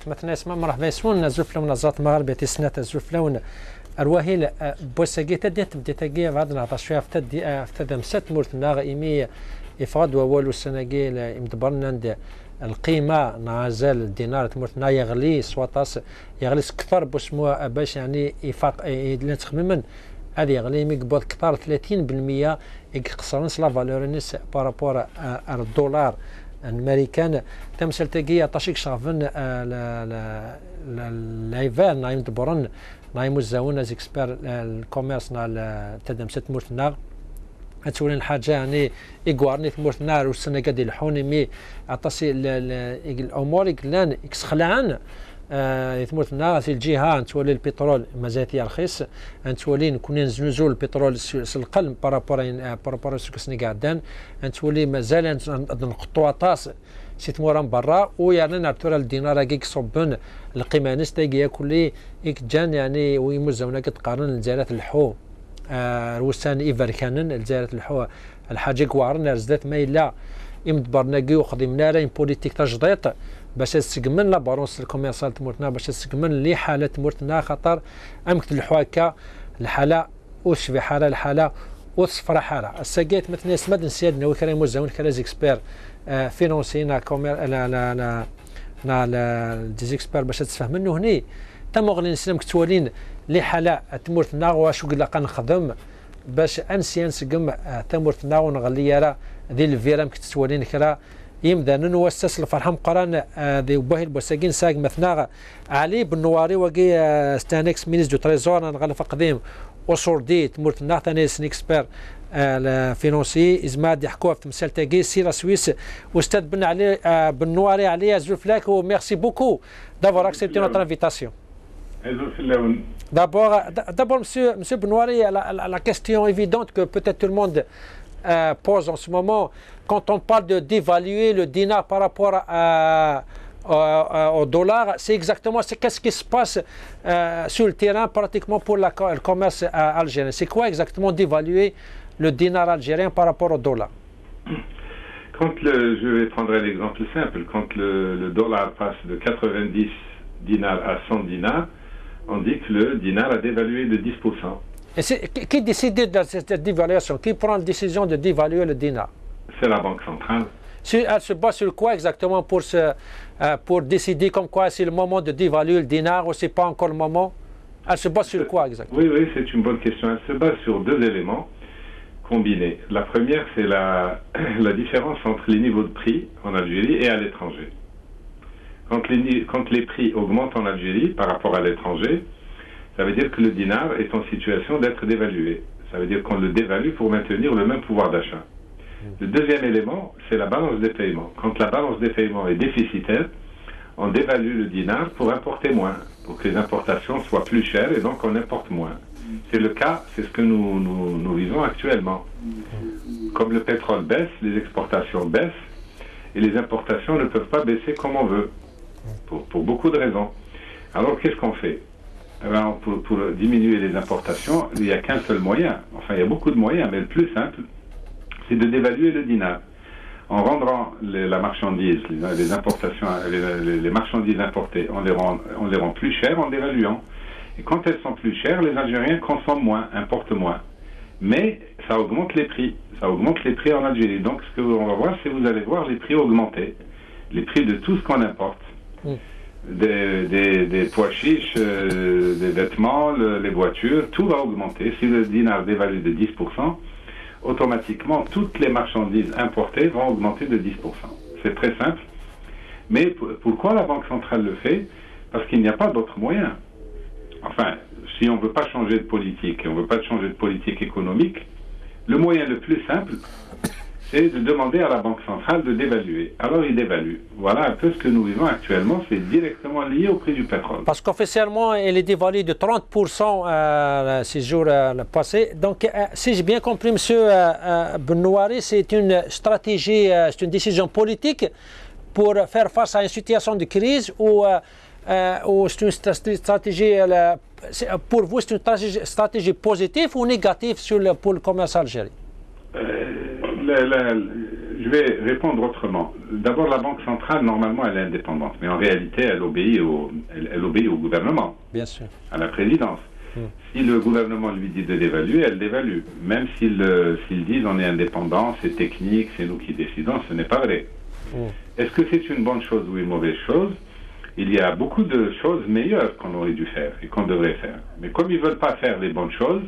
مثلا اسمع مرحبا يسون زفلون نزات مغاربة سنة زفلون الوهيل بوسجي تديت بديتاجي بعد نعطش فيها افتدم ست مرتنا غيمي إفراد وولو السنجيل يمدبرنا عند القيمة نازل الدينار تمرتنا يغلي سواطاس يغلي أكثر باش يعني يفاق اللي تخممن هذه يغلي ميقبض كثر 30% يقصرن لا فالور نس بارابور الدولار الامريكان تمثل تجي تشيك شافن لايفان نايم دبرن نايم مزاون زيكسبير الكوميرس نال تدم ست مرتنا هتولين حاجه يعني يقوارني في مرتنا والسنه قد الحوني مي عطاسي الامور كلان يكسخلعان يثمرتنا في الجهه تولي البترول مازال رخيص تولي نكون نزول البترول القلب بارابور سكسني قاعدان تولي مازال نقطوا طاس سيت موران برا ويعني نعتبر الدينار كيك صبن القيمه نستيقي ياكل جان يعني ويمزونا كتقارن الجزائر الحو روسان ايفركانن الجزائر الحو الحاجه كوارن رزدات ما الا يمدبرناكي وخدمنا راه بوليتيك تجديط باش تسقمن لا بالونس الكوميرسال تمورتنا باش تسقمن لي حاله تمورتنا خاطر امكت الحواكه الحاله وشبي حاله الحاله وصفر حاله الساقيت مثلا سماد نسيادنا وكرا مزاون كرا زيكسبير فينونسينا كومير لا ديزيكسبير باش تفهم منه هني تم غني نسلم كتولين لي حاله تمورتنا واش قلقا نخدم باش انسيان سقم تمورتنا ونغلي راه ذي الفيرام كتولين كرا يمدن نوسس الفرحم قران ذي باهي البوساقين ساق مثناغ علي بالنواري وقي ستانكس مينيس دو تريزور نغلف قديم وصوردي تمورتنا ثاني سنيكسبير الفينونسي ازماد يحكوا في تمثال تاقي سيرا سويس استاذ بن علي بالنواري علي زوفلاك وميرسي بوكو دافور اكسبتي نوتر انفيتاسيون. D'abord, monsieur Benoît, la question évidente que peut-être tout le monde pose en ce moment, quand on parle de dévaluer le dinar par rapport au dollar, c'est exactement qu'est-ce qui se passe sur le terrain pratiquement pour le commerce algérien. C'est quoi exactement d'évaluer le dinar algérien par rapport au dollar? Je vais prendre un exemple simple. Quand le dollar passe de 90 dinars à 100 dinars, on dit que le dinar a dévalué de 10%. Et qui décide de cette dévaluation? Qui prend la décision de dévaluer le dinar? C'est la Banque centrale. Elle se base sur quoi exactement pour décider comme quoi c'est le moment de dévaluer le dinar ou c'est pas encore le moment? Elle se base sur quoi exactement? Oui, c'est une bonne question. Elle se base sur deux éléments combinés. La première, c'est la différence entre les niveaux de prix en Algérie et à l'étranger. Quand les prix augmentent en Algérie par rapport à l'étranger, ça veut dire que le dinar est en situation d'être dévalué. Ça veut dire qu'on le dévalue pour maintenir le même pouvoir d'achat. Le deuxième élément, c'est la balance des paiements. Quand la balance des paiements est déficitaire, on dévalue le dinar pour importer moins, pour que les importations soient plus chères et donc on importe moins. C'est le cas, c'est ce que nous vivons actuellement. Comme le pétrole baisse, les exportations baissent et les importations ne peuvent pas baisser comme on veut. Pour beaucoup de raisons. Alors qu'est-ce qu'on fait? Pour diminuer les importations, il n'y a qu'un seul moyen. Enfin, il y a beaucoup de moyens, mais le plus simple, c'est de dévaluer le dinar. En rendant la marchandise, les importations, les marchandises importées, on les rend plus chères en dévaluant. Et quand elles sont plus chères, les Algériens consomment moins, importent moins. Mais ça augmente les prix. Ça augmente les prix en Algérie. Donc ce qu'on va voir, c'est que vous allez voir les prix augmenter. Les prix de tout ce qu'on importe. Des pois chiches, des vêtements, les voitures, tout va augmenter. Si le dinar dévalue de 10%, automatiquement, toutes les marchandises importées vont augmenter de 10%. C'est très simple. Mais pourquoi la Banque centrale le fait? Parce qu'il n'y a pas d'autre moyen. Enfin, si on ne veut pas changer de politique, et on ne veut pas changer de politique économique, le moyen le plus simple, c'est de demander à la Banque centrale de dévaluer. Alors il dévalue. Voilà un peu ce que nous vivons actuellement, c'est directement lié au prix du pétrole. Parce qu'officiellement, elle est dévaluée de 30% ces jours passés. Donc, si j'ai bien compris, M. Benouari, c'est une stratégie, c'est une décision politique pour faire face à une situation de crise ou c'est une stratégie, pour vous, c'est une stratégie positive ou négative pour le commerce algérien? je vais répondre autrement. D'abord, la Banque centrale, normalement, elle est indépendante, mais en réalité, elle obéit au gouvernement, bien sûr. à la présidence. Si le gouvernement lui dit de dévaluer, elle dévalue. Même s'ils disent on est indépendant, c'est technique, c'est nous qui décidons, ce n'est pas vrai. Est-ce que c'est une bonne chose ou une mauvaise chose? Il y a beaucoup de choses meilleures qu'on aurait dû faire et qu'on devrait faire. Mais comme ils ne veulent pas faire les bonnes choses,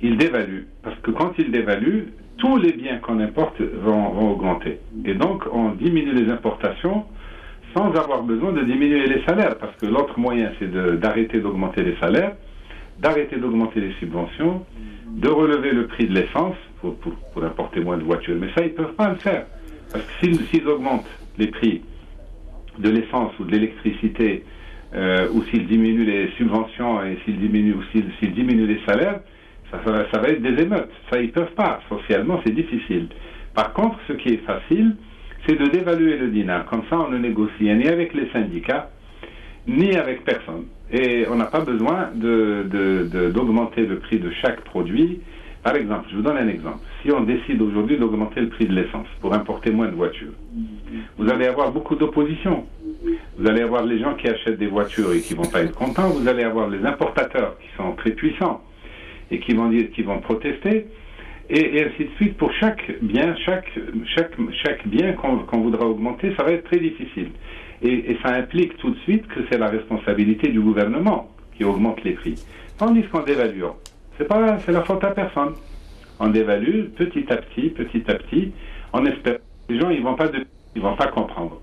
ils dévaluent. Parce que quand ils dévaluent, tous les biens qu'on importe vont augmenter. Et donc, on diminue les importations sans avoir besoin de diminuer les salaires. Parce que l'autre moyen, c'est d'arrêter d'augmenter les salaires, d'arrêter d'augmenter les subventions, de relever le prix de l'essence pour importer moins de voitures. Mais ça, ils ne peuvent pas le faire. Parce que s'ils augmentent les prix de l'essence ou de l'électricité, ou s'ils diminuent les subventions et s'ils diminuent les salaires, ça va être des émeutes. Ça, ils ne peuvent pas. Socialement, c'est difficile. Par contre, ce qui est facile, c'est de dévaluer le dinar. Comme ça, on ne négocie ni avec les syndicats, ni avec personne. Et on n'a pas besoin d'augmenter le prix de chaque produit. Par exemple, je vous donne un exemple. Si on décide aujourd'hui d'augmenter le prix de l'essence pour importer moins de voitures, vous allez avoir beaucoup d'opposition. Vous allez avoir les gens qui achètent des voitures et qui ne vont pas être contents. Vous allez avoir les importateurs qui sont très puissants et qui vont protester. Et ainsi de suite. Pour chaque bien qu'on voudra augmenter, ça va être très difficile. Et ça implique tout de suite que c'est la responsabilité du gouvernement qui augmente les prix. Tandis qu'en dévaluant, c'est la faute à personne. On dévalue petit à petit, on espère que les gens ils vont pas comprendre.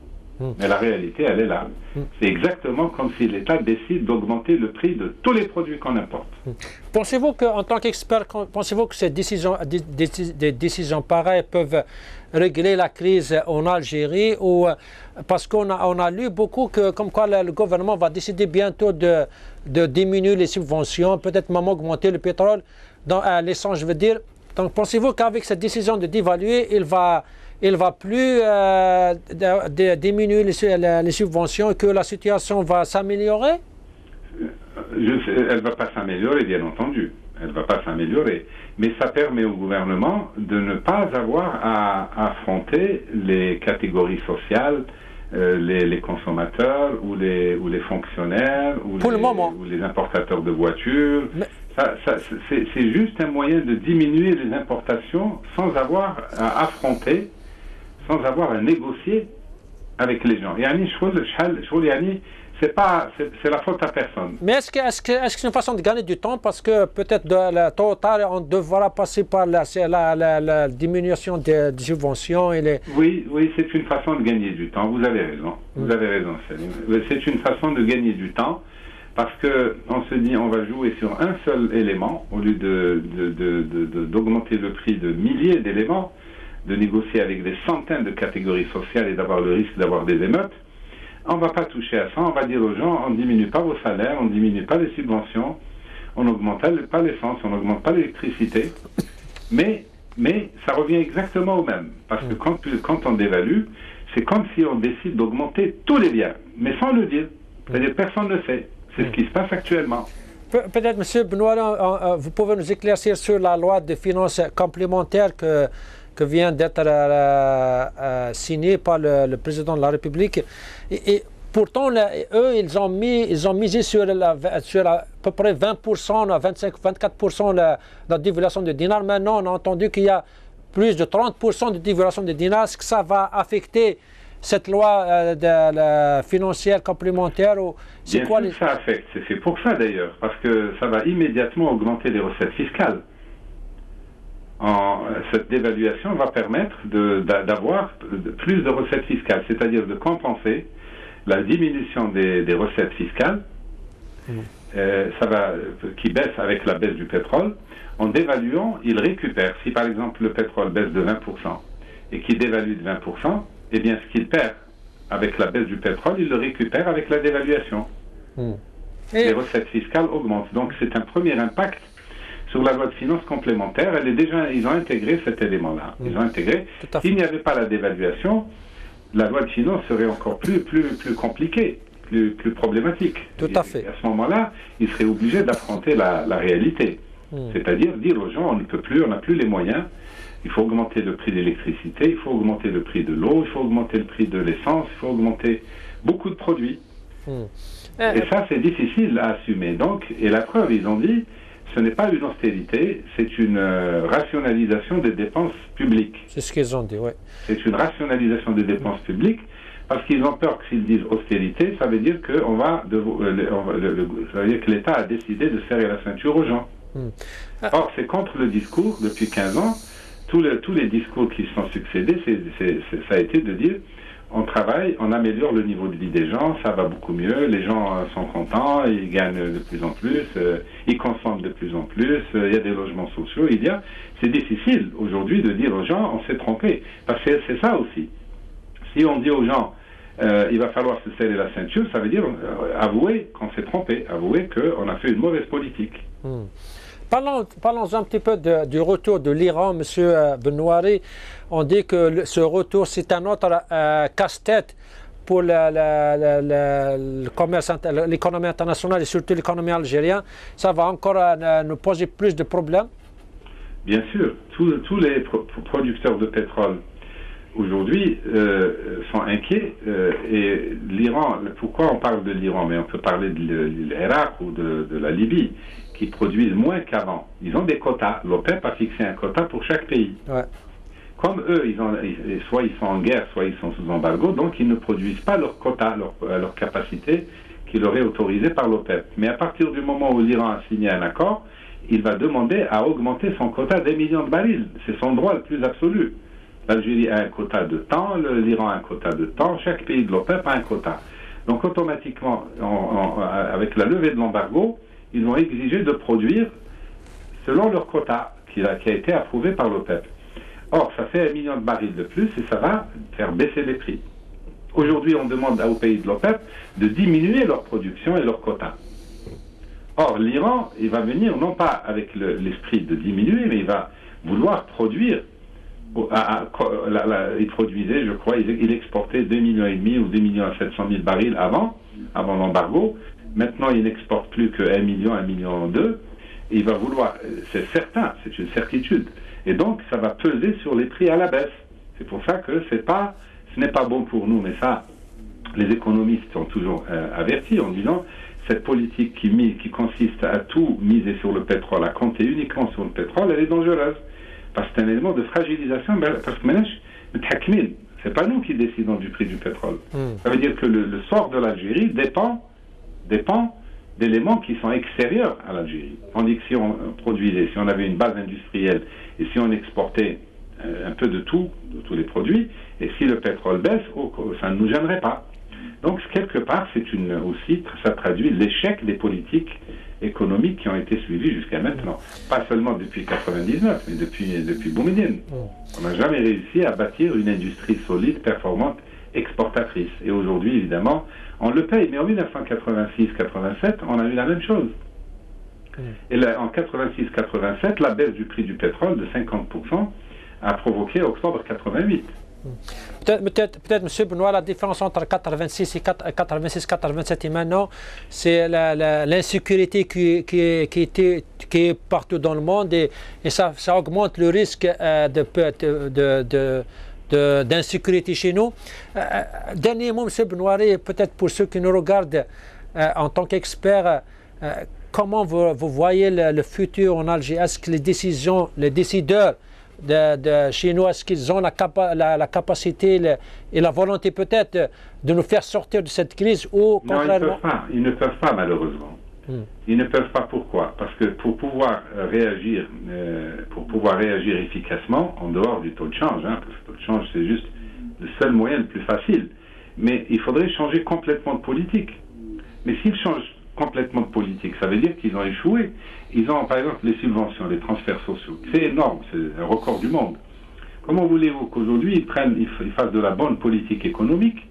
Mais la réalité, elle est là. C'est exactement comme si l'État décide d'augmenter le prix de tous les produits qu'on importe. Pensez-vous qu'en tant qu'expert, pensez-vous que des décisions pareilles peuvent régler la crise en Algérie parce qu'on a lu beaucoup comme quoi le gouvernement va décider bientôt de diminuer les subventions, peut-être même augmenter le pétrole, l'essence je veux dire. Donc pensez-vous qu'avec cette décision de dévaluer, il va plus diminuer les subventions et que la situation va s'améliorer? Elle ne va pas s'améliorer, bien entendu. Elle ne va pas s'améliorer. Mais ça permet au gouvernement de ne pas avoir à affronter les catégories sociales, les consommateurs ou les fonctionnaires ou les importateurs de voitures. C'est juste un moyen de diminuer les importations sans avoir à affronter, sans avoir à négocier avec les gens. C'est la faute à personne. Mais est-ce que c'est une façon de gagner du temps parce que peut-être tôt ou tard on devra passer par la diminution des subventions et les... Oui, c'est une façon de gagner du temps. Vous avez raison. Vous avez raison, Salim. C'est une façon de gagner du temps parce que on se dit on va jouer sur un seul élément au lieu d'augmenter le prix de milliers d'éléments, de négocier avec des centaines de catégories sociales et d'avoir le risque d'avoir des émeutes. On ne va pas toucher à ça, on va dire aux gens, on ne diminue pas vos salaires, on ne diminue pas les subventions, on n'augmente pas l'essence, on n'augmente pas l'électricité, mais ça revient exactement au même. Parce que quand on dévalue, c'est comme si on décide d'augmenter tous les biens, mais sans le dire. C'est-à-dire personne ne le sait. C'est ce qui se passe actuellement. Peut-être, M. Benoît, vous pouvez nous éclaircir sur la loi de finances complémentaires que vient d'être signée par le président de la République. Et pourtant, eux, ils ont misé sur à peu près 20%, 25-24% la dévaluation de dinars. Maintenant, on a entendu qu'il y a plus de 30% de dévaluation de dinars. Est-ce que ça va affecter cette loi financière complémentaire Bien sûr, ça affecte. C'est pour ça d'ailleurs, parce que ça va immédiatement augmenter les recettes fiscales. Cette dévaluation va permettre d'avoir plus de recettes fiscales, c'est-à-dire de compenser la diminution des recettes fiscales qui baisse avec la baisse du pétrole. En dévaluant, il récupère. Si par exemple le pétrole baisse de 20% et qu'il dévalue de 20%, eh bien ce qu'il perd avec la baisse du pétrole, il le récupère avec la dévaluation. Les recettes fiscales augmentent. Donc c'est un premier impact sur la loi de finances complémentaire. Ils ont intégré cet élément-là. Ils ont intégré. S'il n'y avait pas la dévaluation, la loi de finances serait encore plus compliquée, plus problématique. Tout à fait. Et à ce moment-là, ils seraient obligés d'affronter la réalité. C'est-à-dire dire aux gens, on ne peut plus, on n'a plus les moyens Il faut augmenter le prix de l'électricité, il faut augmenter le prix de l'eau, il faut augmenter le prix de l'essence, il faut augmenter beaucoup de produits. Et ça, c'est difficile à assumer. Donc, et la preuve, ils ont dit, ce n'est pas une austérité, c'est une rationalisation des dépenses publiques. C'est ce qu'ils ont dit, oui. C'est une rationalisation des dépenses publiques, parce qu'ils ont peur que s'ils disent austérité, ça veut dire que ça veut dire que l'État a décidé de serrer la ceinture aux gens. Or, c'est contre le discours depuis 15 ans. Tous les discours qui se sont succédés, ça a été de dire on travaille, on améliore le niveau de vie des gens, ça va beaucoup mieux, les gens sont contents, ils gagnent de plus en plus, ils consomment de plus en plus, il y a des logements sociaux, c'est difficile aujourd'hui de dire aux gens on s'est trompé, parce que c'est ça aussi. Si on dit aux gens il va falloir se serrer la ceinture, ça veut dire avouer qu'on s'est trompé, avouer qu'on a fait une mauvaise politique. Parlons un petit peu du retour de l'Iran, M. Benouari. On dit que ce retour, c'est un autre casse-tête pour le commerce, l'économie internationale et surtout l'économie algérienne. Ça va encore nous poser plus de problèmes? Bien sûr. Tous les producteurs de pétrole aujourd'hui sont inquiets. Et l'Iran, pourquoi on parle de l'Iran? Mais on peut parler de l'Irak ou de la Libye, qui produisent moins qu'avant. Ils ont des quotas. L'OPEP a fixé un quota pour chaque pays. Ouais. Comme eux, soit ils sont en guerre, soit ils sont sous embargo, donc ils ne produisent pas leur quota, leur capacité qui leur est autorisée par l'OPEP. Mais à partir du moment où l'Iran a signé un accord, il va demander à augmenter son quota d'1 million de barils. C'est son droit le plus absolu. L'Algérie a un quota de temps, l'Iran a un quota de temps, chaque pays de l'OPEP a un quota. Donc automatiquement, avec la levée de l'embargo, ils vont exiger de produire selon leur quota qui a été approuvé par l'OPEP. Or, ça fait 1 million de barils de plus et ça va faire baisser les prix. Aujourd'hui, on demande aux pays de l'OPEP de diminuer leur production et leur quota. Or, l'Iran, il va venir non pas avec l'esprit de diminuer, mais il va vouloir produire. Il produisait, je crois, il exportait 2,5 millions ou 2,7 millions barils avant l'embargo. Maintenant, il n'exporte plus que 1 million, 1,2 million. Il va vouloir, c'est certain, c'est une certitude. Et donc, ça va peser sur les prix à la baisse. C'est pour ça que ce n'est pas bon pour nous. Mais ça, les économistes sont toujours avertis en disant cette politique qui consiste à tout miser sur le pétrole, à compter uniquement sur le pétrole, elle est dangereuse. Parce que c'est un élément de fragilisation. Parce que maintenant, c'est pas nous qui décidons du prix du pétrole. Ça veut dire que le sort de l'Algérie dépend d'éléments qui sont extérieurs à l'Algérie. Tandis que si on produisait, si on avait une base industrielle et si on exportait un peu de tous les produits, et si le pétrole baisse, ça ne nous gênerait pas. Donc, quelque part, ça traduit l'échec des politiques économiques qui ont été suivies jusqu'à maintenant. Pas seulement depuis 1999, mais depuis Boumediene. On n'a jamais réussi à bâtir une industrie solide, performante, exportatrice. Et aujourd'hui, évidemment, on le paye. Mais en 1986-87, on a eu la même chose. Et là, en 86-87, la baisse du prix du pétrole de 50% a provoqué octobre 88. Peut-être, M. Benoît, la différence entre 86-87 et maintenant, c'est l'insécurité qui est partout dans le monde et ça augmente le risque d'insécurité chez nous. Dernier mot, M. Benoît, peut-être pour ceux qui nous regardent en tant qu'experts, comment vous voyez le futur en Algérie? Est-ce que les décideurs de chez nous, est-ce qu'ils ont la capacité et la volonté peut-être de nous faire sortir de cette crise ou contrairement? Non, ils ne peuvent pas malheureusement. Ils ne peuvent pas. Pourquoi? Parce que pour pouvoir réagir efficacement, en dehors du taux de change, parce que le taux de change c'est juste le seul moyen le plus facile, mais il faudrait changer complètement de politique. Mais s'ils changent complètement de politique, ça veut dire qu'ils ont échoué. Ils ont, par exemple, les subventions, les transferts sociaux. C'est énorme, c'est un record du monde. Comment voulez-vous qu'aujourd'hui ils fassent de la bonne politique économique?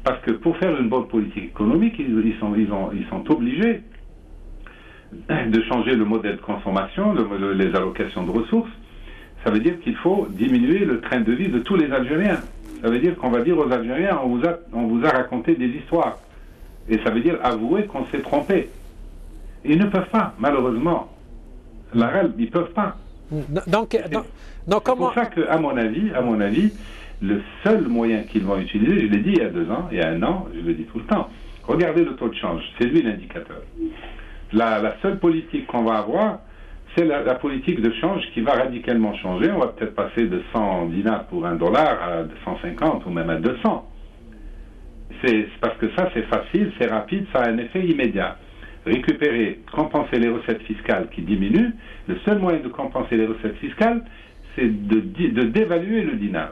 Parce que pour faire une bonne politique économique, ils sont obligés de changer le modèle de consommation, les allocations de ressources. Ça veut dire qu'il faut diminuer le train de vie de tous les Algériens. Ça veut dire qu'on va dire aux Algériens, on vous a raconté des histoires. Et ça veut dire avouer qu'on s'est trompé. Ils ne peuvent pas, malheureusement. L'Arabe, ils ne peuvent pas. Donc c'est pour ça qu'à mon avis, le seul moyen qu'ils vont utiliser, je l'ai dit il y a 2 ans, il y a 1 an, je le dis tout le temps, regardez le taux de change, c'est lui l'indicateur. La seule politique qu'on va avoir, c'est la politique de change qui va radicalement changer. On va peut-être passer de 100 dinars pour $1 à 150 ou même à 200. C'est parce que ça, c'est facile, c'est rapide, ça a un effet immédiat. Récupérer, compenser les recettes fiscales qui diminuent, le seul moyen de compenser les recettes fiscales, c'est de dévaluer le dinar.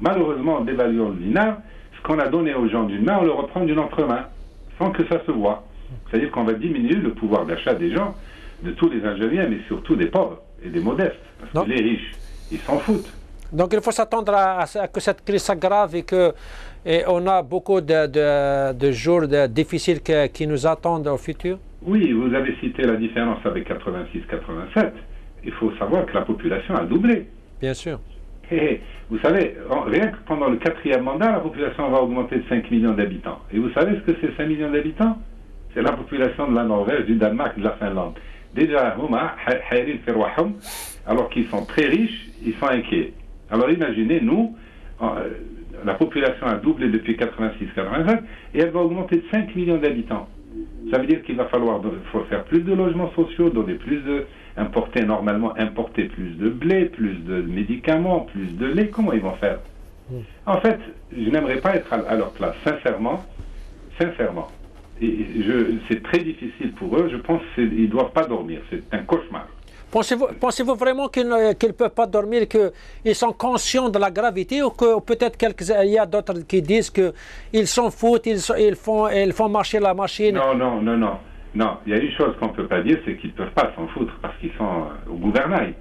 Malheureusement, en dévaluant le dinar, ce qu'on a donné aux gens d'une main, on le reprend d'une autre main, sans que ça se voit. C'est-à-dire qu'on va diminuer le pouvoir d'achat des gens, de tous les Algériens, mais surtout des pauvres et des modestes. Parce que les riches, ils s'en foutent. Donc il faut s'attendre à que cette crise s'aggrave et on a beaucoup de jours difficiles qui nous attendent au futur. Oui, vous avez cité la différence avec 86-87. Il faut savoir que la population a doublé. Bien sûr. Et vous savez, rien que pendant le 4e mandat, la population va augmenter de 5 millions d'habitants. Et vous savez ce que c'est 5 millions d'habitants? C'est la population de la Norvège, du Danemark, de la Finlande. Déjà, alors qu'ils sont très riches, ils sont inquiets. Alors imaginez, nous, la population a doublé depuis 86-87 et elle va augmenter de 5 millions d'habitants. Ça veut dire qu'il va falloir faire plus de logements sociaux, importer plus de blé, plus de médicaments, plus de lait. Comment ils vont faire? En fait, je n'aimerais pas être à leur place, sincèrement. C'est très difficile pour eux. Je pense qu'ils ne doivent pas dormir. C'est un cauchemar. Pensez-vous vraiment qu'ils ne peuvent pas dormir, qu'ils sont conscients de la gravité, ou que peut-être il y a d'autres qui disent qu'ils s'en foutent, ils font marcher la machine? Non, il y a une chose qu'on ne peut pas dire, c'est qu'ils ne peuvent pas s'en foutre parce qu'ils sont au gouvernail.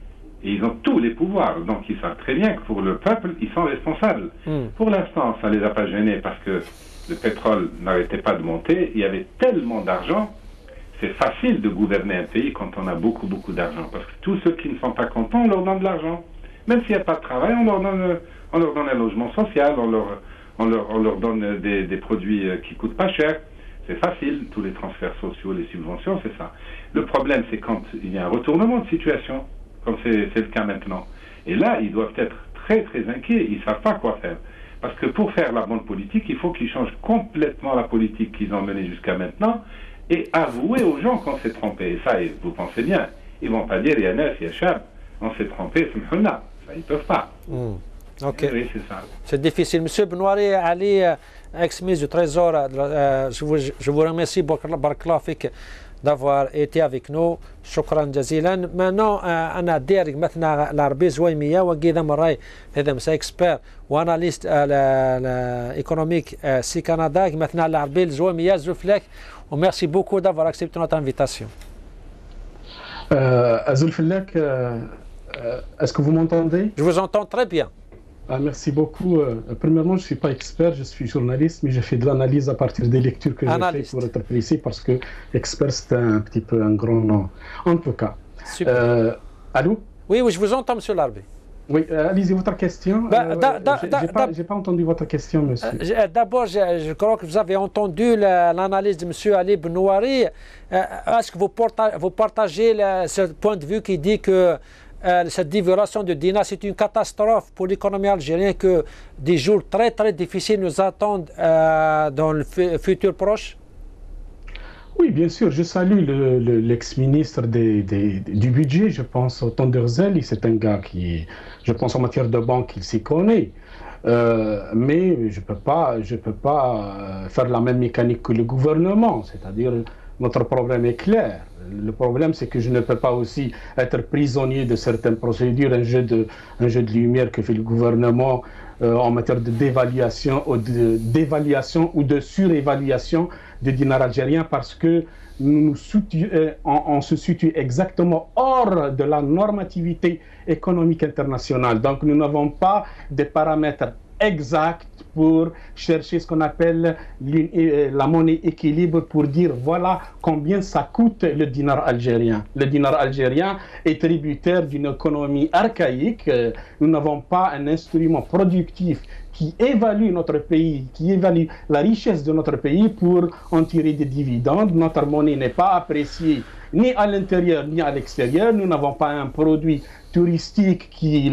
Et ils ont tous les pouvoirs. Donc ils savent très bien que pour le peuple, ils sont responsables. Pour l'instant, ça ne les a pas gênés parce que le pétrole n'arrêtait pas de monter. Il y avait tellement d'argent. C'est facile de gouverner un pays quand on a beaucoup d'argent. Parce que tous ceux qui ne sont pas contents, on leur donne de l'argent. Même s'il n'y a pas de travail, on leur donne un logement social, on leur donne des produits qui ne coûtent pas cher. C'est facile, tous les transferts sociaux, les subventions, c'est ça. Le problème, c'est quand il y a un retournement de situation, comme c'est le cas maintenant. Et là, ils doivent être très inquiets, ils ne savent pas quoi faire. Parce que pour faire la bonne politique, il faut qu'ils changent complètement la politique qu'ils ont menée jusqu'à maintenant et avouer aux gens qu'on s'est trompé. Et ça, vous pensez bien, ils ne vont pas dire, Yanes, Yachab, on s'est trompé, c'est ça, ils ne peuvent pas. Ok. Oui, c'est ça. C'est difficile. Monsieur Benoiri Ali, ex-ministre du Trésor, je vous remercie, Barakallahu Fik, d'avoir été avec nous. شكرا جزيلا. Maintenant, أنا ديرك مثلا العربي زويمية وكذا مراي هذا مسا إكسبير وأناليست économique سي كندا مثلا العربي زويمية زوفلك. وميرسي بوكو d'avoir accepté notre invitation. Azulfellek, est-ce que vous m'entendez? Je vous entends très bien. Merci beaucoup. Premièrement, je ne suis pas expert, je suis journaliste, mais j'ai fait de l'analyse à partir des lectures que j'ai faites pour être précis, parce que expert, c'est un petit peu un grand nom. En tout cas. Super. Allô? Oui, je vous entends, monsieur Larbi. Oui, lisez votre question. Je n'ai pas entendu votre question, monsieur. D'abord, je crois que vous avez entendu l'analyse de monsieur Ali Benoiri. Est-ce que vous partagez ce point de vue qui dit que cette dévaluation de dinar, c'est une catastrophe pour l'économie algérienne, que des jours très difficiles nous attendent dans le futur proche? Oui, bien sûr. Je salue l'ex-ministre du budget, je pense, Autant Derzeli. C'est un gars qui, je pense, en matière de banque, il s'y connaît. Mais je peux pas faire la même mécanique que le gouvernement. C'est-à-dire, notre problème est clair. Le problème, c'est que je ne peux pas aussi être prisonnier de certaines procédures, un jeu de lumière que fait le gouvernement en matière de dévaluation ou de surévaluation du dinar algérien, parce que on se situe exactement hors de la normativité économique internationale. Donc nous n'avons pas des paramètres exacts pour chercher ce qu'on appelle la monnaie équilibre, pour dire voilà combien ça coûte le dinar algérien. Le dinar algérien est tributaire d'une économie archaïque. Nous n'avons pas un instrument productif qui évalue notre pays, qui évalue la richesse de notre pays pour en tirer des dividendes. Notre monnaie n'est pas appréciée ni à l'intérieur ni à l'extérieur. Nous n'avons pas un produit touristique qui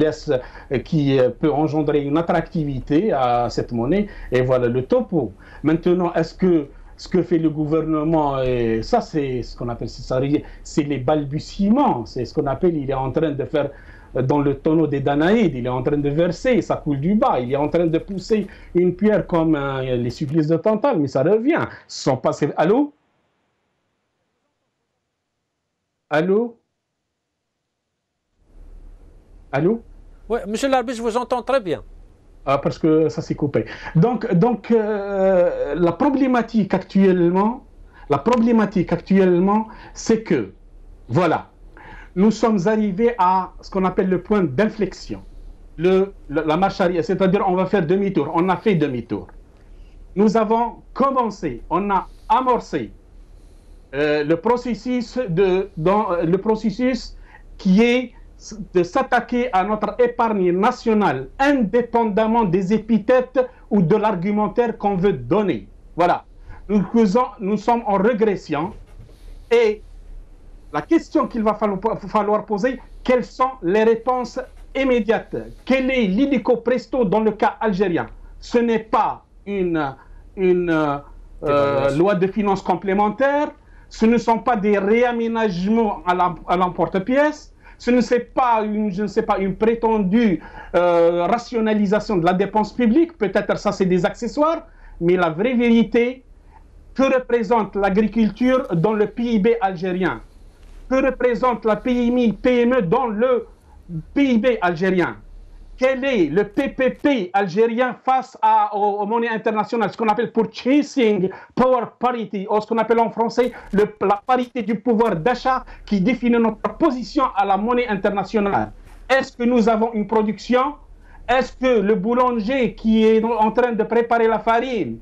peut engendrer une attractivité à cette monnaie. Et voilà le topo. Maintenant, est-ce que ce que fait le gouvernement, et ça c'est ce qu'on appelle, c'est les balbutiements, c'est ce qu'on appelle, il est en train de faire dans le tonneau des Danaïdes, il est en train de verser, ça coule du bas, il est en train de pousser une pierre comme les supplices de Tantale, mais ça revient. Ce sont pas... Allô? Allô? Allô? Oui, monsieur l'arbitre, je vous entends très bien. Ah, parce que ça s'est coupé. Donc la problématique actuellement, c'est que, voilà, nous sommes arrivés à ce qu'on appelle le point d'inflexion. La marche arrière, c'est-à-dire on va faire demi-tour. On a fait demi-tour. Nous avons commencé, on a amorcé le processus qui est de s'attaquer à notre épargne nationale, indépendamment des épithètes ou de l'argumentaire qu'on veut donner. Voilà. Nous sommes en régression et la question qu'il va falloir poser, quelles sont les réponses immédiates? Quel est l'illico presto dans le cas algérien? Ce n'est pas une loi de finances complémentaire, ce ne sont pas des réaménagements à l'emporte-pièce, ce n'est pas une prétendue rationalisation de la dépense publique, peut-être ça c'est des accessoires, mais la vraie vérité, que représente l'agriculture dans le PIB algérien? Que représente la PME dans le PIB algérien? Quel est le PPP algérien face aux monnaies internationales, ce qu'on appelle Purchasing Power Parity, ou ce qu'on appelle en français la parité du pouvoir d'achat qui définit notre position à la monnaie internationale? Est-ce que nous avons une production? Est-ce que le boulanger qui est en train de préparer la farine,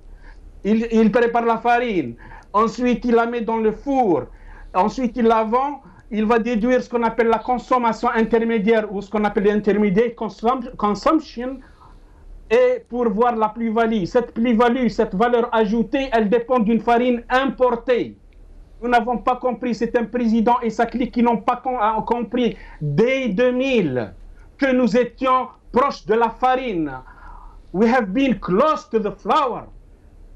il prépare la farine, ensuite il la met dans le four, ensuite il la vend, il va déduire ce qu'on appelle la consommation intermédiaire ou ce qu'on appelle l'intermediate consumption, et pour voir la plus-value. Cette plus-value, cette valeur ajoutée, elle dépend d'une farine importée. Nous n'avons pas compris, c'est un président et sa clique qui n'ont pas compris dès 2000 que nous étions proches de la farine. We have been close to the flour.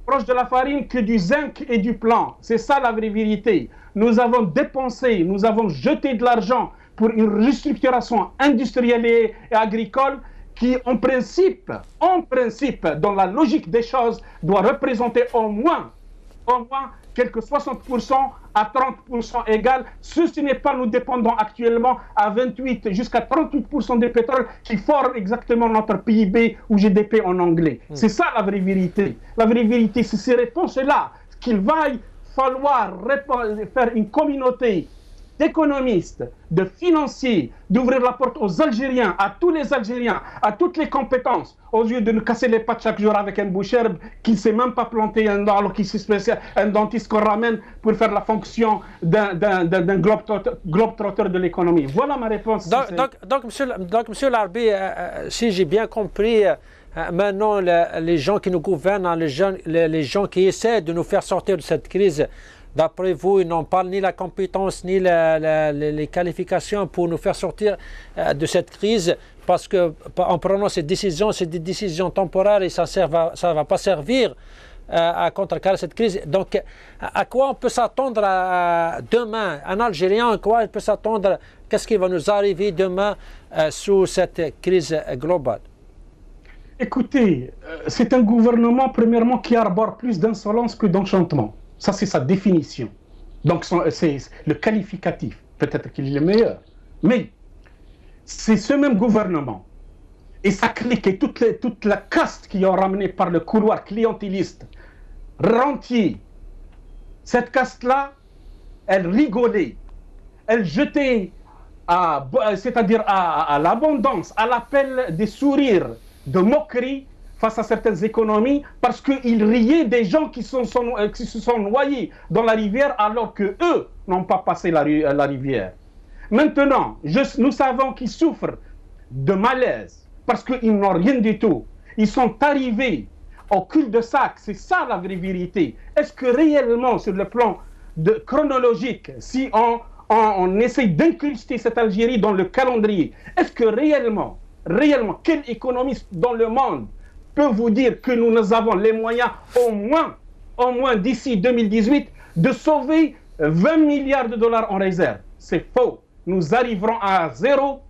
Proche de la farine que du zinc et du plomb. C'est ça la vraie vérité. Nous avons dépensé, nous avons jeté de l'argent pour une restructuration industrielle et agricole qui, en principe, dans la logique des choses, doit représenter au moins quelques 60% à 30% égal. Ce n'est pas, nous dépendons actuellement à 28 jusqu'à 38% du pétrole qui forme exactement notre PIB ou GDP en anglais. C'est ça la vraie vérité. La vraie vérité, c'est ces réponses-là qu'il va falloir faire une communauté d'économistes, de financiers, d'ouvrir la porte aux Algériens, à tous les Algériens, à toutes les compétences, au lieu de nous casser les pattes chaque jour avec un boucher qui ne sait même pas planter un dent, alors qu'il s'est spécial, un dentiste qu'on ramène pour faire la fonction d'un globe-trotteur de l'économie. Voilà ma réponse. Donc monsieur Larbi, si j'ai bien compris, maintenant les gens qui nous gouvernent, les gens qui essaient de nous faire sortir de cette crise, d'après vous, ils n'ont pas ni la compétence ni les qualifications pour nous faire sortir de cette crise, parce qu'en prenant ces décisions, c'est des décisions temporaires et ça ne va pas servir à contrecarrer cette crise. Donc, à quoi on peut s'attendre demain? Un Algérien, à quoi il peut s'attendre? Qu'est-ce qui va nous arriver demain sous cette crise globale? Écoutez, c'est un gouvernement, premièrement, qui arbore plus d'insolence que d'enchantement. Ça, c'est sa définition. Donc, c'est le qualificatif. Peut-être qu'il est le meilleur. Mais c'est ce même gouvernement et sa clique et toute la caste qui ont ramené par le couloir clientéliste rentier. Cette caste-là, elle rigolait. Elle jetait, c'est-à-dire à l'abondance, à l'appel des sourires, de moquerie face à certaines économies, parce qu'ils riaient des gens qui se sont noyés dans la rivière alors qu'eux n'ont pas passé la rivière. Maintenant, nous savons qu'ils souffrent de malaise parce qu'ils n'ont rien du tout. Ils sont arrivés au cul-de-sac, c'est ça la vraie vérité. Est-ce que réellement, sur le plan chronologique, si on essaye d'incruster cette Algérie dans le calendrier. Est-ce que réellement, quel économiste dans le monde peut vous dire que nous avons les moyens, au moins d'ici 2018, de sauver 20 milliards de dollars en réserve? C'est faux. Nous arriverons à zéro.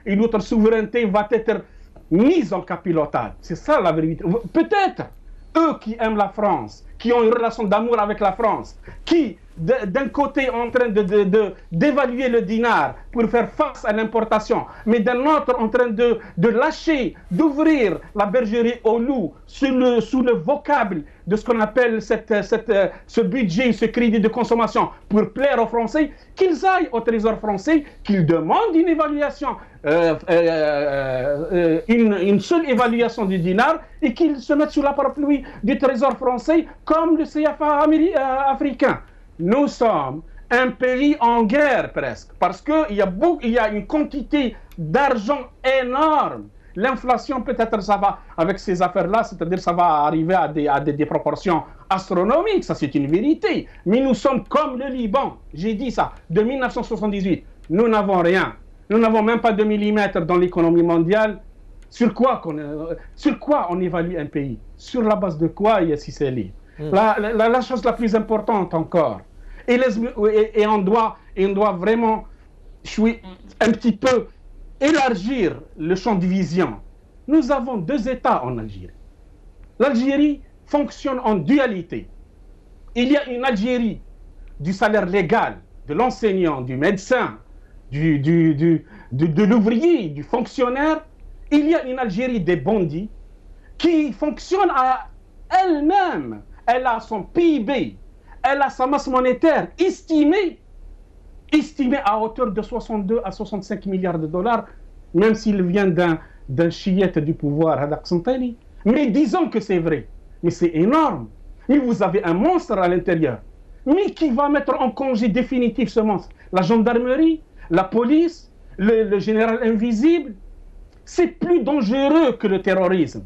Et notre souveraineté va être mise en capilotade. C'est ça la vérité. Peut-être eux qui aiment la France, qui ont une relation d'amour avec la France, qui d'un côté en train d'évaluer le dinar pour faire face à l'importation, mais d'un autre en train de lâcher, d'ouvrir la bergerie au loup sous le vocable de ce qu'on appelle ce budget, ce crédit de consommation pour plaire aux Français, qu'ils aillent au Trésor français, qu'ils demandent une évaluation, une seule évaluation du dinar et qu'ils se mettent sous la parapluie du Trésor français comme le CFA africain. Nous sommes un pays en guerre presque, parce qu'il y a une quantité d'argent énorme. L'inflation, peut-être, ça va, avec ces affaires-là, c'est-à-dire ça va arriver à des proportions astronomiques, ça c'est une vérité. Mais nous sommes comme le Liban, j'ai dit ça, de 1978. Nous n'avons rien. Nous n'avons même pas de millimètres dans l'économie mondiale. Sur quoi on évalue un pays? Sur la base de quoi, Yassisseli? La chose la plus importante encore, et on doit vraiment un petit peu élargir le champ de vision. Nous avons deux États en Algérie. L'Algérie fonctionne en dualité. Il y a une Algérie du salaire légal, de l'enseignant, du médecin, de l'ouvrier, du fonctionnaire. Il y a une Algérie des bandits qui fonctionne à elle-même. Elle a son PIB, elle a sa masse monétaire estimée à hauteur de 62 à 65 milliards de dollars, même s'il vient d'un chiite du pouvoir, Hadak Santani. Mais disons que c'est vrai. Mais c'est énorme. Mais vous avez un monstre à l'intérieur. Mais qui va mettre en congé définitif ce monstre? La gendarmerie, la police, le général invisible. C'est plus dangereux que le terrorisme.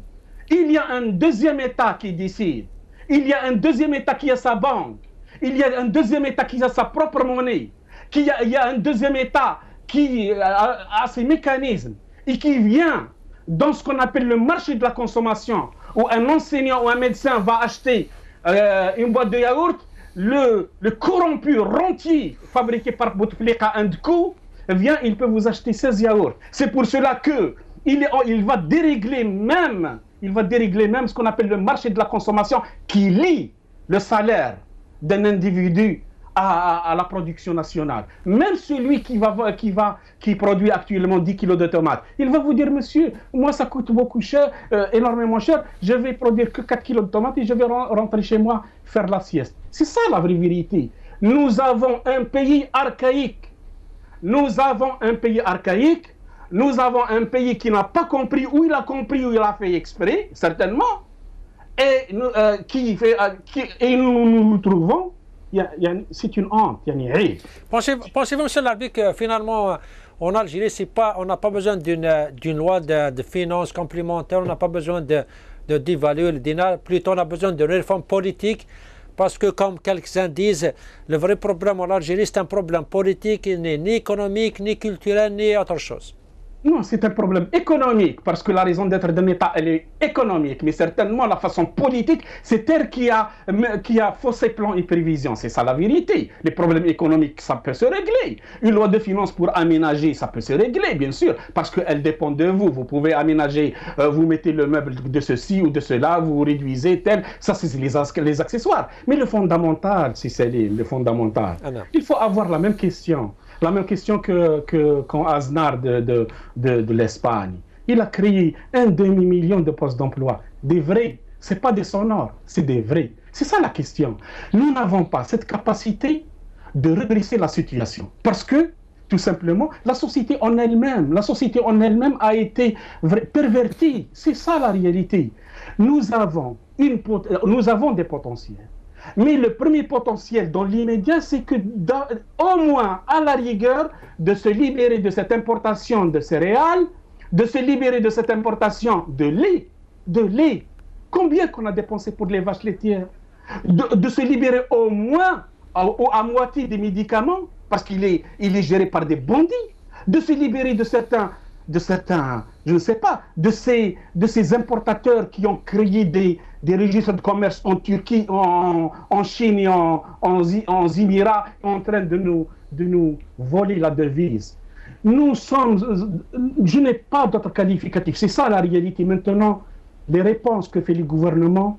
Il y a un deuxième État qui décide. Il y a un deuxième État qui a sa banque. Il y a un deuxième État qui a sa propre monnaie. Il y a un deuxième État qui a ses mécanismes et qui vient dans ce qu'on appelle le marché de la consommation, où un enseignant ou un médecin va acheter une boîte de yaourt, le corrompu rentier fabriqué par Bouteflika Co vient, il peut vous acheter 16 yaourts. C'est pour cela que il va dérégler même ce qu'on appelle le marché de la consommation qui lie le salaire d'un individu à la production nationale. Même celui qui produit actuellement 10 kilos de tomates, il va vous dire, monsieur, moi ça coûte beaucoup cher, énormément cher, je vais produire que 4 kilos de tomates et je vais rentrer chez moi faire la sieste. C'est ça la vraie vérité. Nous avons un pays archaïque. Nous avons un pays qui n'a pas compris, ou il a compris, ou il a fait exprès, certainement, et nous nous trouvons, c'est une honte, il y a une Pensez-vous, M. Larbi, que finalement, en Algérie, on n'a pas besoin d'une loi de finances complémentaire, on n'a pas besoin d'évaluer le dinar, plutôt on a besoin de réformes politiques, parce que, comme quelques-uns disent, le vrai problème en Algérie, c'est un problème politique, ni économique, ni culturel, ni autre chose. Non, c'est un problème économique, parce que la raison d'être d'un État, elle est économique, mais certainement la façon politique, c'est elle qui a faussé plans et prévisions. C'est ça la vérité. Les problèmes économiques, ça peut se régler. Une loi de finances pour aménager, ça peut se régler, bien sûr, parce qu'elle dépend de vous. Vous pouvez aménager, vous mettez le meuble de ceci ou de cela, vous réduisez tel. Ça, c'est les accessoires. Mais le fondamental, le fondamental, il faut avoir la même question. La même question qu'en Aznar de l'Espagne. Il a créé 1 demi-million de postes d'emploi. Des vrais. Ce n'est pas des sonores, c'est des vrais. C'est ça la question. Nous n'avons pas cette capacité de redresser la situation. Parce que, tout simplement, la société en elle-même a été pervertie. C'est ça la réalité. Nous avons des potentiels. Mais le premier potentiel dans l'immédiat, c'est que, au moins, à la rigueur, de se libérer de cette importation de céréales, de se libérer de cette importation de lait. Combien qu'on a dépensé pour les vaches laitières? De se libérer au moins à moitié des médicaments, parce il est géré par des bandits, de se libérer de certains, je ne sais pas, de ces importateurs qui ont créé des registres de commerce en Turquie, en Chine et en Émirats, en train de nous voler la devise. Je n'ai pas d'autre qualificatif. C'est ça la réalité. Maintenant, les réponses que fait le gouvernement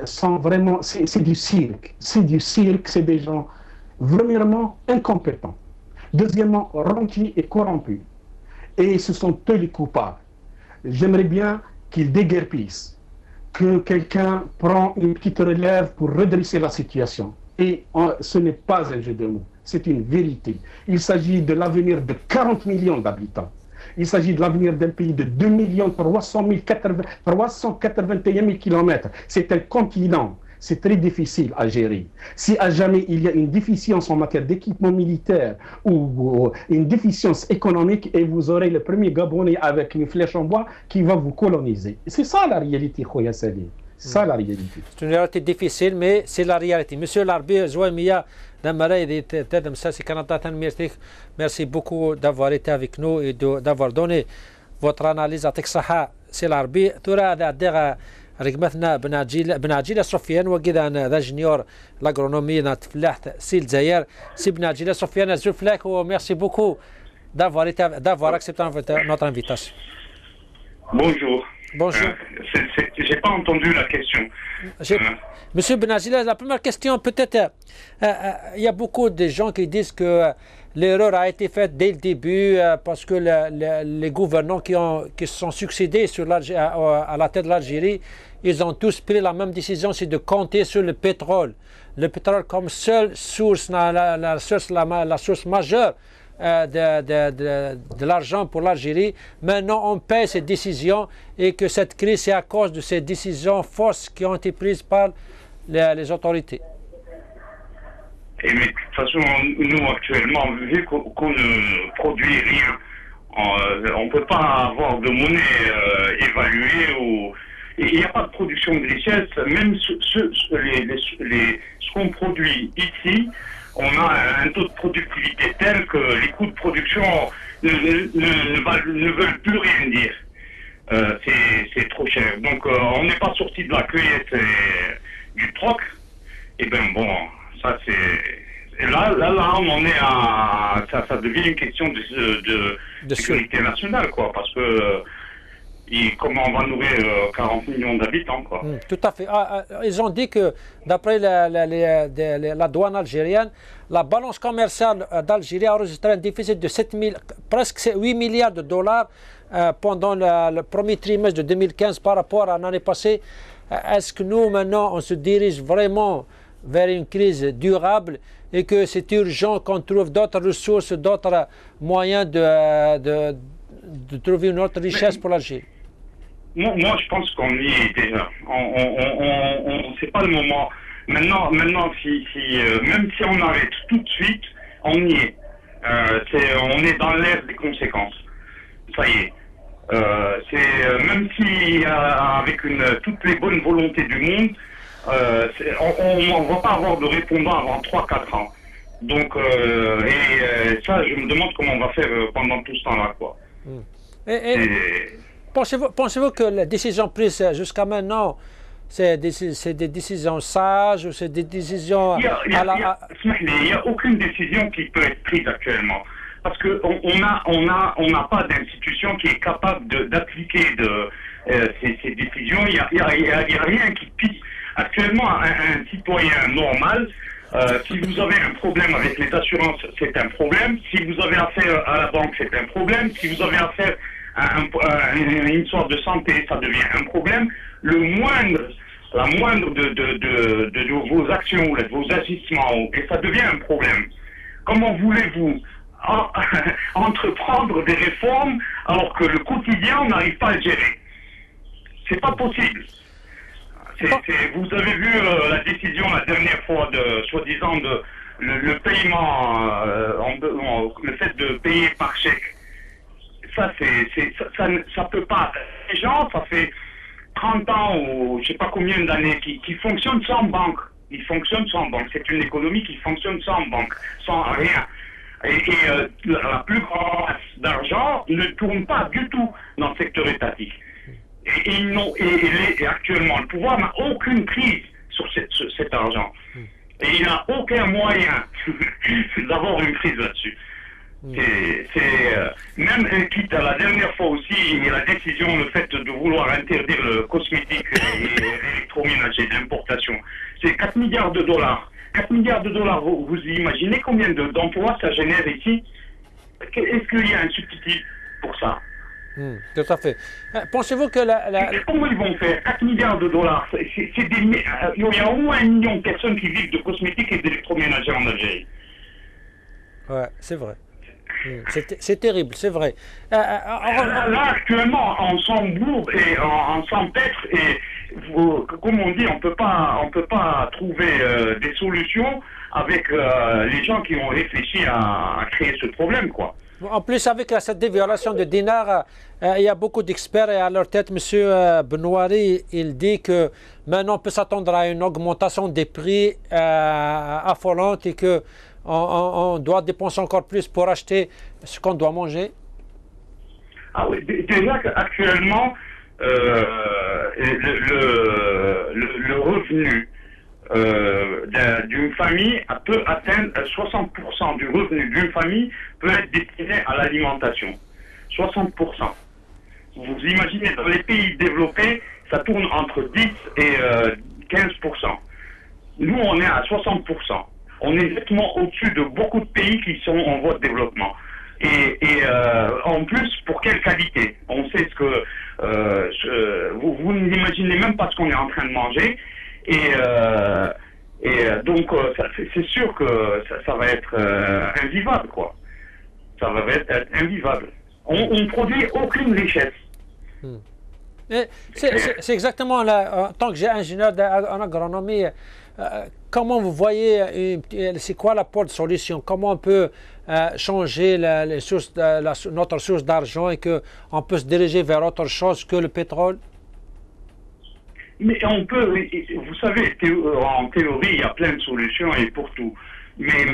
sont vraiment, c'est du cirque. C'est du cirque, c'est des gens vraiment incompétents. Deuxièmement, rentiers et corrompus. Et ce sont eux les coupables. J'aimerais bien qu'ils déguerpissent, que quelqu'un prend une petite relève pour redresser la situation. Et ce n'est pas un jeu de mots, c'est une vérité. Il s'agit de l'avenir de 40 millions d'habitants. Il s'agit de l'avenir d'un pays de 2 381 000 km. C'est un continent. C'est très difficile à gérer. Si à jamais il y a une déficience en matière d'équipement militaire ou une déficience économique, et vous aurez le premier Gabonais avec une flèche en bois qui va vous coloniser. C'est ça la réalité, Khoya Salim. C'est ça la réalité. C'est une réalité difficile, mais c'est la réalité. Monsieur Larbi, Zouamia, merci beaucoup d'avoir été avec nous et d'avoir donné votre analyse à Texaha. C'est Larbi. رقمتنا بناجيل سفيان وكذا ذا جونيور لاغرونومي نتفلاح سي الجزائر سي بناجيل سفيان زوفلاك وميرسي بوكو d'avoir accepté notre invitation. Bonjour. Bonjour. J'ai pas entendu la question. Monsieur Benazila, la première question, peut-être, il y a beaucoup de gens qui disent que l'erreur a été faite dès le début parce que les gouvernants qui se sont succédés à la tête de l'Algérie, ils ont tous pris la même décision, c'est de compter sur le pétrole. Le pétrole comme seule source, la source majeure de l'argent pour l'Algérie. Maintenant, on paie ces décisions et que cette crise, c'est à cause de ces décisions fausses qui ont été prises par les autorités. Et mais de toute façon, nous actuellement, vu qu'on ne produit rien, on ne peut pas avoir de monnaie évaluée. Il n'y a pas de production de richesse. Même ce qu'on produit ici, on a un taux de productivité tel que les coûts de production ne veulent plus rien dire. C'est trop cher. Donc on n'est pas sorti de la cueillette du troc. Et bien bon, ça c'est... Et là, on en est à... Ça devient une question de sécurité nationale, quoi, parce que... comment on va nourrir 40 millions d'habitants, quoi. Tout à fait. Ils ont dit que, d'après la douane algérienne, la balance commerciale d'Algérie a enregistré un déficit de presque 8 milliards de dollars pendant le premier trimestre de 2015 par rapport à l'année passée. Est-ce que nous, maintenant, on se dirige vraiment vers une crise durable et que c'est urgent qu'on trouve d'autres ressources, d'autres moyens de trouver une autre richesse pour l'Algérie? Moi, je pense qu'on y est déjà. C'est pas le moment. Maintenant, même si on arrête tout de suite, on y est. On est dans l'ère des conséquences. Ça y est. Même si avec toutes les bonnes volontés du monde, on ne va pas avoir de répondant avant 3-4 ans. Donc, ça, je me demande comment on va faire pendant tout ce temps-là, quoi. Pensez-vous que les décisions prises jusqu'à maintenant, c'est des décisions sages ou c'est des décisions... Il n'y a aucune décision qui peut être prise actuellement. Parce qu'on n'a pas d'institution qui est capable d'appliquer ces décisions. Il n'y a rien qui pique. Actuellement, un citoyen normal, si vous avez un problème avec les assurances, c'est un problème. Si vous avez affaire à la banque, c'est un problème. Si vous avez affaire à une histoire de santé, ça devient un problème. La moindre de vos actions ou de vos agissements, et ça devient un problème. Comment voulez-vous entreprendre des réformes alors que le quotidien, on n'arrive pas à le gérer? C'est pas possible. Vous avez vu la décision la dernière fois soi-disant le paiement, le fait de payer par chèque. Ça peut pas. Les gens, ça fait 30 ans ou je sais pas combien d'années qui fonctionnent sans banque. Il fonctionne sans banque. C'est une économie qui fonctionne sans banque, sans rien. La plus grande masse d'argent ne tourne pas du tout dans le secteur étatique. Et actuellement, le pouvoir n'a aucune prise sur cet argent. Et il n'a aucun moyen d'avoir une prise là-dessus. Même quitte à la dernière fois aussi, il y a la décision, le fait de vouloir interdire le cosmétique et l'électroménager d'importation. C'est 4 milliards de dollars. 4 milliards de dollars, vous imaginez combien d'emplois ça génère ici? Est-ce qu'il y a un substitut pour ça? Tout à fait. Pensez-vous que Comment ils vont faire 4 milliards de dollars? Il y a au moins 1 million de personnes qui vivent de cosmétiques et d'électroménager en Algérie. Ouais, c'est vrai. C'est terrible, c'est vrai. Là, actuellement, on s'embourbe et on s'empêtre et comme on dit, on peut pas trouver des solutions avec les gens qui ont réfléchi à créer ce problème, quoi. En plus, avec cette dévaluation de dinar, il y a beaucoup d'experts et à leur tête, M. Benouari, il dit que maintenant on peut s'attendre à une augmentation des prix affolante et que on doit dépenser encore plus pour acheter ce qu'on doit manger. Ah oui, déjà actuellement, le revenu d'une famille peut atteindre 60% du revenu d'une famille peut être destiné à l'alimentation. 60%. Vous imaginez, dans les pays développés, ça tourne entre 10 et 15%. Nous, on est à 60%. On est nettement au-dessus de beaucoup de pays qui sont en voie de développement. Et en plus, pour quelle qualité? On sait ce que... vous n'imaginez même pas ce qu'on est en train de manger. Donc, c'est sûr que ça va être invivable, quoi. Ça va être invivable. On ne produit aucune richesse. C'est exactement là, en tant que j'ai ingénieur en agronomie, comment vous voyez, c'est quoi l'apport de solution? Comment on peut changer notre source d'argent et qu'on peut se diriger vers autre chose que le pétrole? Mais on peut, vous savez, en théorie, il y a plein de solutions et pour tout. Mais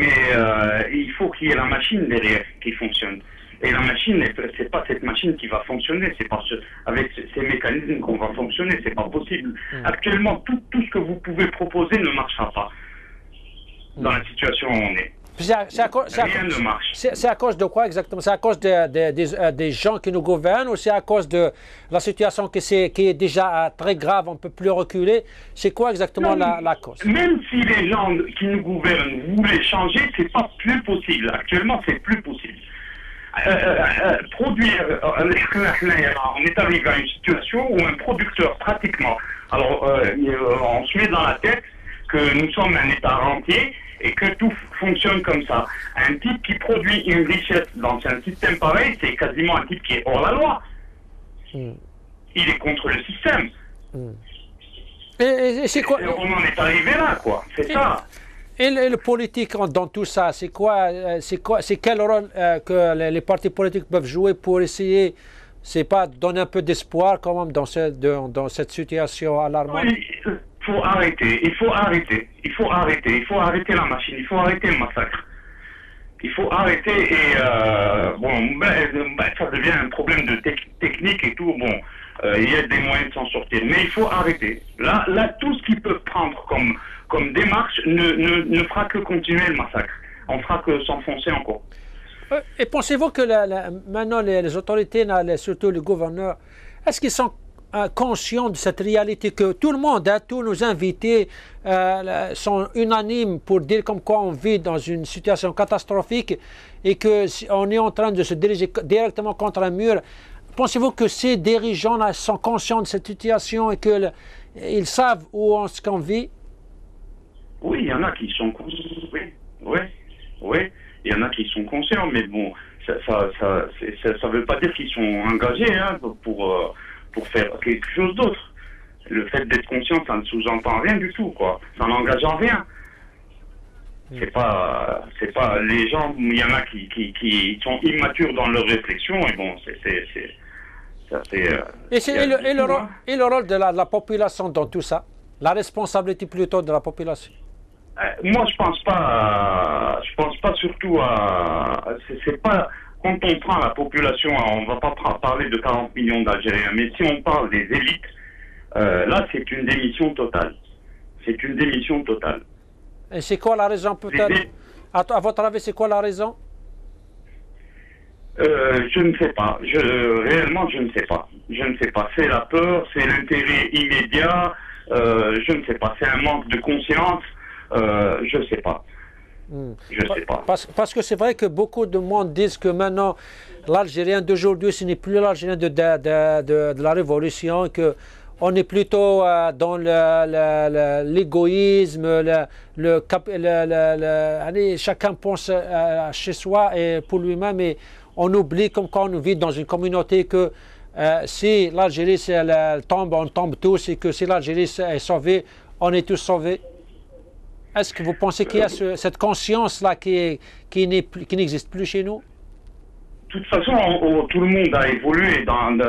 il faut qu'il y ait la machine derrière qui fonctionne. Et la machine, c'est pas cette machine qui va fonctionner, c'est pas avec ces mécanismes qu'on va fonctionner, c'est pas possible. Actuellement, tout ce que vous pouvez proposer ne marchera pas dans la situation où on est. Rien ne marche. C'est à cause de quoi exactement? C'est à cause des gens qui nous gouvernent ou c'est à cause de la situation qui est déjà très grave, on ne peut plus reculer? C'est quoi exactement la cause? Même si les gens qui nous gouvernent voulaient changer, c'est pas plus possible. Actuellement, c'est plus possible. Produire, on est arrivé à une situation où un producteur pratiquement, alors on se met dans la tête que nous sommes un État rentier et que tout fonctionne comme ça. Un type qui produit une richesse dans un système pareil, c'est quasiment un type qui est hors la loi. Il est contre le système. Et c'est quoi? On en est arrivé là, quoi. C'est ça. Et le politique dans tout ça, c'est quel rôle que les partis politiques peuvent jouer pour essayer, c'est pas donner un peu d'espoir quand même dans cette situation alarmante? Oui, il faut arrêter la machine, il faut arrêter le massacre. Il faut arrêter et ça devient un problème de technique et tout. Bon, il y a des moyens de s'en sortir, mais il faut arrêter. Là, tout ce qu'ils peuvent prendre comme démarche ne fera que continuer le massacre. On fera que s'enfoncer encore. Et pensez-vous que maintenant les autorités, surtout le gouverneur, est-ce qu'ils sont conscients de cette réalité que tout le monde, tous nos invités sont unanimes pour dire comme quoi on vit dans une situation catastrophique et qu'on est en train de se diriger directement contre un mur? Pensez-vous que ces dirigeants sont conscients de cette situation et qu'ils savent où on vit? Oui, il y en a qui sont conscients. Oui. Il y en a qui sont conscients, mais bon, ça veut pas dire qu'ils sont engagés pour faire quelque chose d'autre. Le fait d'être conscient, ça ne sous-entend rien du tout, quoi. Ça n'engage en rien. C'est pas les gens, il y en a qui sont immatures dans leur réflexion, et bon, et le rôle de la population dans tout ça? La responsabilité plutôt de la population? Moi, je pense pas surtout à. C'est pas. Quand on prend la population, on va pas parler de 40 millions d'Algériens, mais si on parle des élites, là, c'est une démission totale. C'est une démission totale. Et c'est quoi la raison peut-être? À votre avis, c'est quoi la raison? Je ne sais pas. Réellement, je ne sais pas. Je ne sais pas. C'est la peur, c'est l'intérêt immédiat. Je ne sais pas. C'est un manque de conscience. Je ne sais pas. Je sais pas. Parce que c'est vrai que beaucoup de monde disent que maintenant, l'Algérien d'aujourd'hui, ce n'est plus l'Algérien de la Révolution, que on est plutôt dans l'égoïsme, allez, chacun pense chez soi et pour lui-même, et on oublie comme quand on vit dans une communauté que si l'Algérie tombe, on tombe tous, et que si l'Algérie est sauvée, on est tous sauvés. Est-ce que vous pensez qu'il y a cette conscience-là qui n'existe plus chez nous? De toute façon, tout le monde a évolué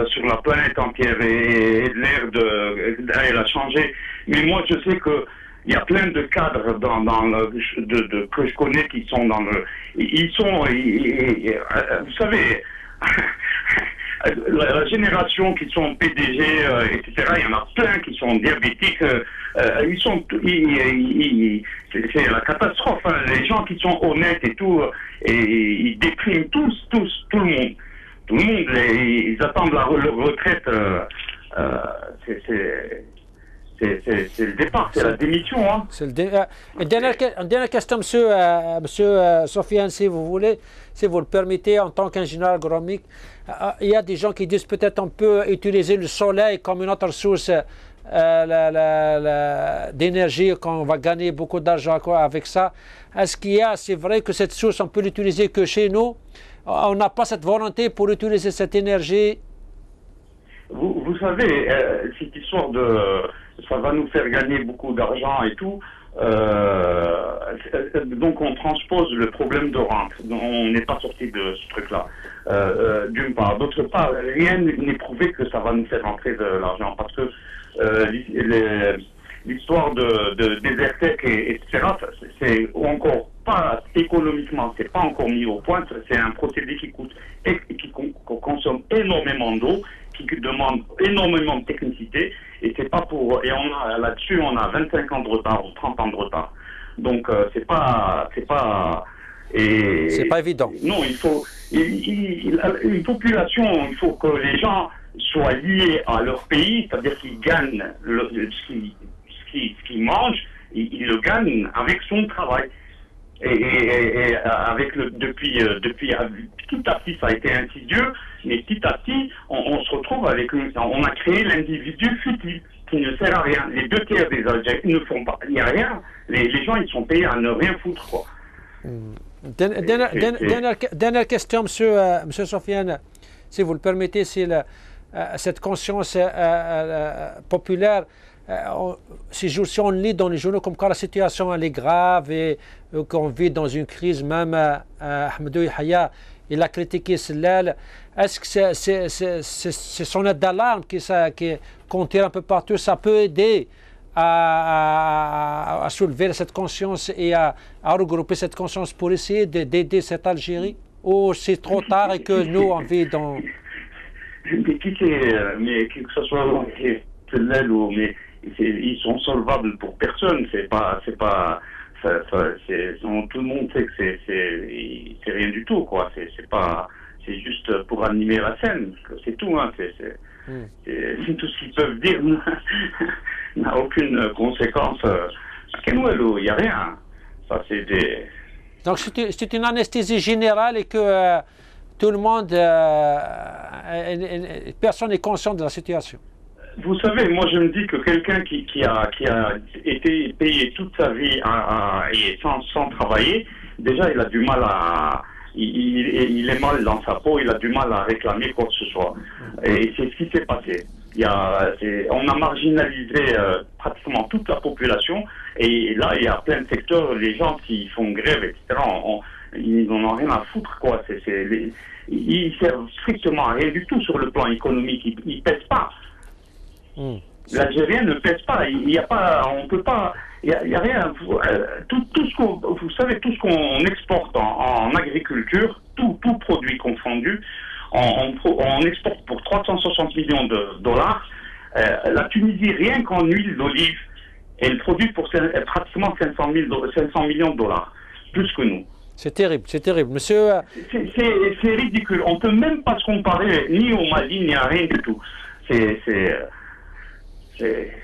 sur la planète entière et l'air a changé. Mais moi, je sais que il y a plein de cadres que je connais qui sont dans le... vous savez, la génération qui sont PDG, etc., il y en a plein qui sont diabétiques. C'est la catastrophe. Hein. Les gens qui sont honnêtes et tout, et ils dépriment tout le monde. Tout le monde, ils attendent leur retraite. C'est le départ, c'est la démission. Hein. Une dernière question, monsieur Sofiane, si vous voulez, si vous le permettez, en tant qu'ingénieur agronomique. Il y a des gens qui disent peut-être on peut utiliser le soleil comme une autre source d'énergie, qu'on va gagner beaucoup d'argent avec ça. Est-ce qu'il y a, c'est vrai que cette source, on peut l'utiliser que chez nous? On n'a pas cette volonté pour utiliser cette énergie? Vous savez, cette histoire ça va nous faire gagner beaucoup d'argent et tout. Donc on transpose le problème de rente. On n'est pas sorti de ce truc-là. D'une part. D'autre part, rien n'est prouvé que ça va nous faire rentrer de l'argent. Parce que l'histoire de Desertec, etc., c'est encore pas économiquement, c'est pas encore mis au point. C'est un procédé qui coûte et qui consomme énormément d'eau, qui demande énormément de technicité, et c'est pas pour, et là-dessus on a 25 ans de retard ou 30 ans de retard. Donc c'est pas évident. Non, il faut une population, il faut que les gens soient liés à leur pays, c'est-à-dire qu'ils gagnent ce qu'ils mangent, ils le gagnent avec son travail. Et avec depuis petit à petit, ça a été insidieux, mais petit à petit, on se retrouve avec on a créé l'individu futile qui ne sert à rien. Les 2 tiers des Algériens ne font pas, il n'y a rien. Les gens, ils sont payés à ne rien foutre, quoi. Dernière question, monsieur Sofiane, si vous le permettez, c'est cette conscience populaire. Ces jours-ci, on lit dans les journaux comme quoi la situation elle est grave et qu'on vit dans une crise. Même Ahmadou Yahya, il a critiqué Sellal. Est-ce que c'est son aide d'alarme qu'on tire un peu partout? Ça peut aider à soulever cette conscience et à regrouper cette conscience pour essayer d'aider cette Algérie? Ou c'est trop tard et que nous, on vit dans... Mais que ce soit Sellal ou... ils sont solvables pour personne. Tout le monde sait que c'est rien du tout, quoi. C'est juste pour animer la scène. C'est tout, hein. Tout ce qu'ils peuvent dire n'a aucune conséquence. Il n'y a rien. Ça, c'est des... Donc c'est une anesthésie générale et que tout le monde, personne n'est conscient de la situation. Vous savez, moi je me dis que quelqu'un qui a été payé toute sa vie et sans travailler, déjà il a du mal il est mal dans sa peau, il a du mal à réclamer quoi que ce soit. Et c'est ce qui s'est passé. On a marginalisé pratiquement toute la population, et là il y a plein de secteurs, les gens qui font grève, etc., ils n'en ont rien à foutre, quoi. Ils servent strictement à rien du tout sur le plan économique, ils pèsent pas. L'Algérien ne pèse pas. Il n'y a pas, on peut pas. Il y a rien. Tout ce qu'on, vous savez, tout ce qu'on exporte en agriculture, tout produit confondu, on exporte pour 360 millions de dollars. La Tunisie, rien qu'en huile d'olive, elle produit pour pratiquement 500 millions de dollars, plus que nous. C'est terrible, monsieur. C'est ridicule. On ne peut même pas se comparer ni au Mali, ni à rien du tout.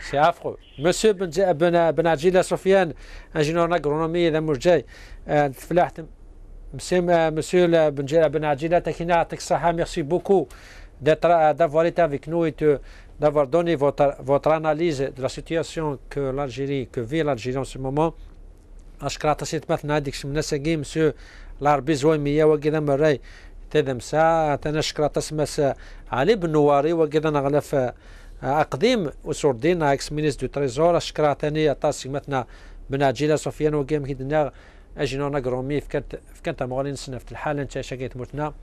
C'est affreux. Monsieur Ben Adjila Sofiane, ingénieur en agronomie, إذا مش جاي فلاحت. Monsieur Ben Adjila, يعطيك الصحة. Merci beaucoup d'avoir été avec nous et d'avoir donné votre analyse de la situation que vit l'Algérie en ce moment. أشكر عطاسيت مثلا هذيك من ساقي مسيو العربي زويمية وكذا مراي تذم ساعة تنشكر تسمس علي بنواري وكذا نغلف أقديم وسوردين اكس مينيس دو تريزور أشكر ثاني عطاسي مثلا بن عجيلة سفيان وكيم كيدنا أجينا نقرومي فكانت مغالين سنة في الحالة انت شاكيت موتنا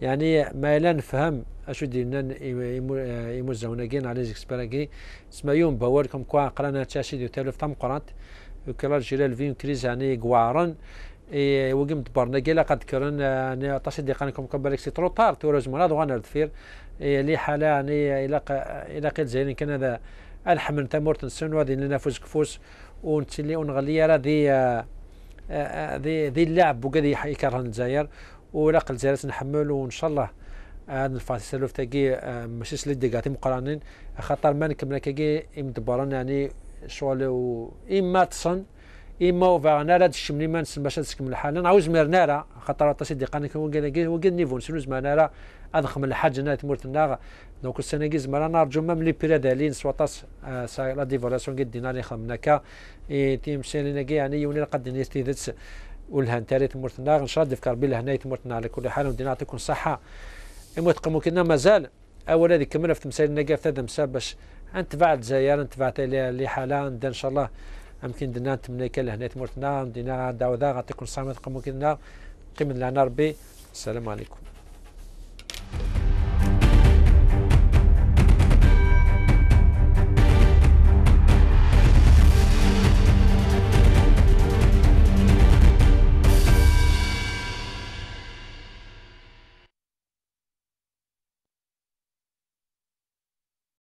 يعني ما لا نفهم اشو دينا يموزعونا كين على زيكسبيراكي اسما يوم باوركم كوا قرانا تشاشي ديو تالف تم قرات وكلا جلال فين كريز يعني قوارن وقمت برناكيلا قد كرن يعني عطاسي ديقانكم كبالك سي تروطار تورز مراد وانا الدفير لي حالة يعني الى قيل زين كان هذا الحمل تمور تنسون وهذه لنا فوز كفوس ونتلي ونغلي راه ذي اللعب وكذا يكرهن الجزائر ولا قل زيرات نحمل وان شاء الله هذا الفاتح سلوف تاكي ماشي سليد قاعدين مقرانين خاطر ما نكمل كاكي يمدبرن يعني شغل اما تصن اما وفانا راه الشملي ما نسمى باش تكمل الحال نعاوز مرنا راه خاطر تصديقانك وقال نيفو نسلو زمان راه اضخم الحاج هنا تمورت النار دونك السنه كي زمان نرجو مام لي بيرادالين سواطاس لا ديفولاسيون قد دينا لي خمناكا تيمشي لنا كي يعني يوني قد نستيدت والهان تاريخ تمورت النار ان شاء الله دفكر بلا هنا تمورت النار على كل حال ودينا يعطيكم الصحه المتقمو كنا مازال اول هذه كملنا في تمثال النقاف هذا مساب باش انتفع الجزائر انتفعت لي حاله ان شاء الله يمكن دنا نتمنى كان لهنا تمورت النار دينا داودا يعطيكم الصحه المتقمو كنا قيم لنا ربي السلام عليكم.